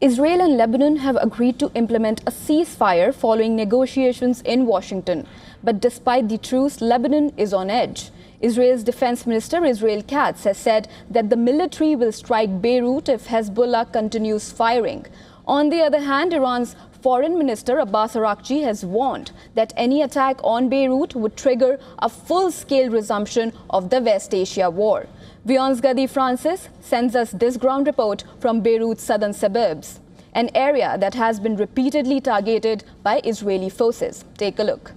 Israel and Lebanon have agreed to implement a ceasefire following negotiations in Washington. But despite the truce, Lebanon is on edge. Israel's Defence Minister Israel Katz has said that the military will strike Beirut if Hezbollah continues firing. On the other hand, Iran's Foreign Minister Abbas Araghchi has warned that any attack on Beirut would trigger a full-scale resumption of the West Asia war. WION's Gadi Francis sends us this ground report from Beirut's southern suburbs, an area that has been repeatedly targeted by Israeli forces. Take a look.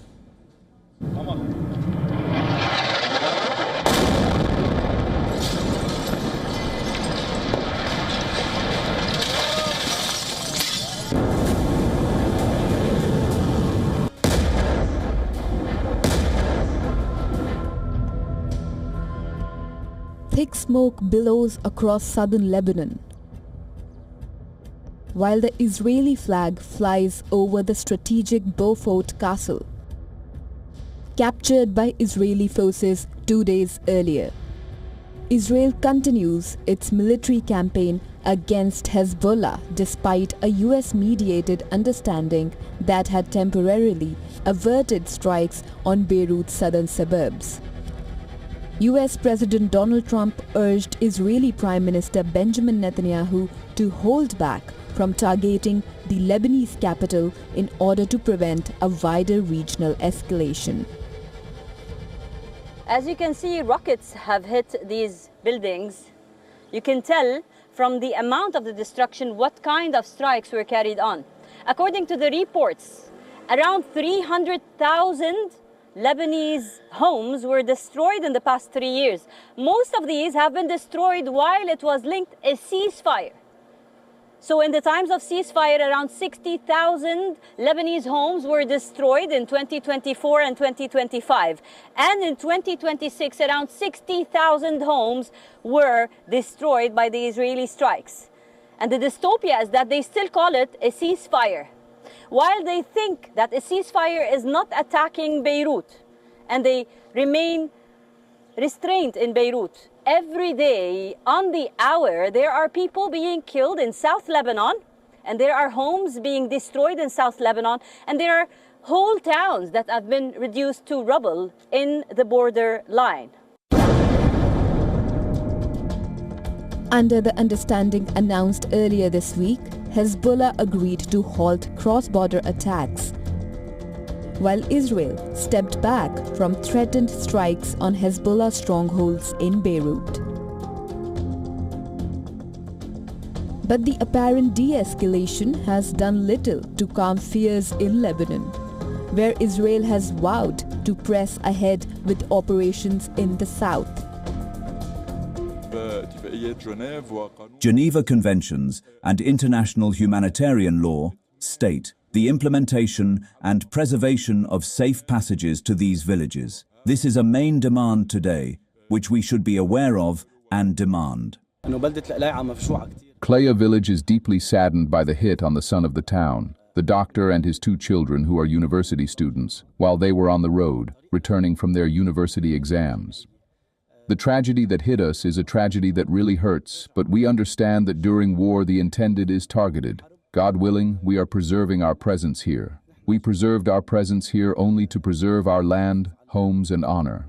Thick smoke billows across southern Lebanon, while the Israeli flag flies over the strategic Beaufort castle, captured by Israeli forces 2 days earlier. Israel continues its military campaign against Hezbollah despite a US-mediated understanding that had temporarily averted strikes on Beirut's southern suburbs. US President Donald Trump urged Israeli Prime Minister Benjamin Netanyahu to hold back from targeting the Lebanese capital in order to prevent a wider regional escalation. As you can see, rockets have hit these buildings. You can tell from the amount of the destruction what kind of strikes were carried on. According to the reports, around 300,000 Lebanese homes were destroyed in the past 3 years. Most of these have been destroyed while it was linked a ceasefire. So in the times of ceasefire, around 60,000 Lebanese homes were destroyed in 2024 and 2025. And in 2026, around 60,000 homes were destroyed by the Israeli strikes. And the dystopia is that they still call it a ceasefire, while they think that a ceasefire is not attacking Beirut, and they remain restrained in Beirut. Every day, on the hour, there are people being killed in South Lebanon, and there are homes being destroyed in South Lebanon, and there are whole towns that have been reduced to rubble in the border line. Under the understanding announced earlier this week, Hezbollah agreed to halt cross-border attacks, while Israel stepped back from threatened strikes on Hezbollah strongholds in Beirut. But the apparent de-escalation has done little to calm fears in Lebanon, where Israel has vowed to press ahead with operations in the south. Geneva Conventions and international humanitarian law state the implementation and preservation of safe passages to these villages. This is a main demand today, which we should be aware of and demand. Klaya village is deeply saddened by the hit on the son of the town, the doctor and his 2 children who are university students, while they were on the road, returning from their university exams. The tragedy that hit us is a tragedy that really hurts, but we understand that during war the intended is targeted. God willing, we are preserving our presence here. We preserved our presence here only to preserve our land, homes, and honor.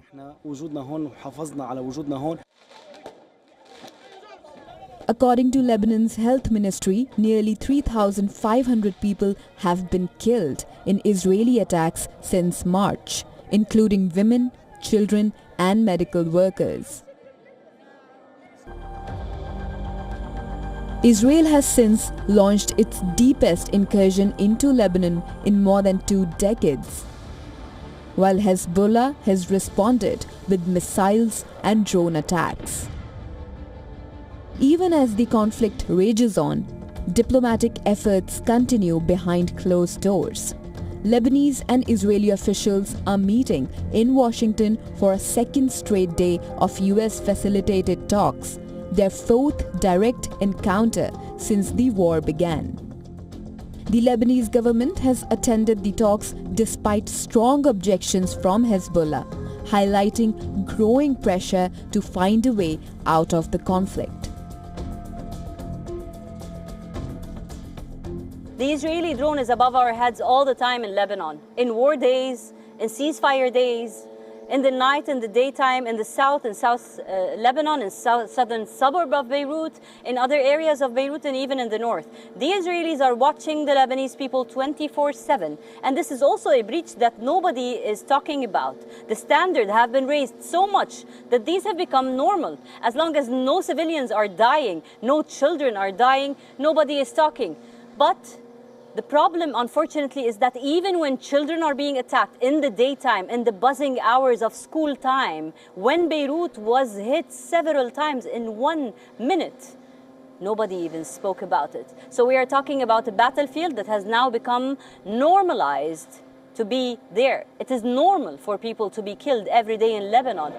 According to Lebanon's health ministry, nearly 3,500 people have been killed in Israeli attacks since March, including women, children, and medical workers. Israel has since launched its deepest incursion into Lebanon in more than 2 decades, while Hezbollah has responded with missiles and drone attacks. Even as the conflict rages on, diplomatic efforts continue behind closed doors. Lebanese and Israeli officials are meeting in Washington for a second straight day of US-facilitated talks, their 4th direct encounter since the war began. The Lebanese government has attended the talks despite strong objections from Hezbollah, highlighting growing pressure to find a way out of the conflict. The Israeli drone is above our heads all the time in Lebanon, in war days, in ceasefire days, in the night, in the daytime, in the south and south Lebanon, in southern suburb of Beirut, in other areas of Beirut, and even in the north. The Israelis are watching the Lebanese people 24/7. And this is also a breach that nobody is talking about. The standards have been raised so much that these have become normal. As long as no civilians are dying, no children are dying, nobody is talking. But the problem, unfortunately, is that even when children are being attacked in the daytime, in the buzzing hours of school time, when Beirut was hit several times in 1 minute, nobody even spoke about it. So we are talking about a battlefield that has now become normalized to be there. It is normal for people to be killed every day in Lebanon.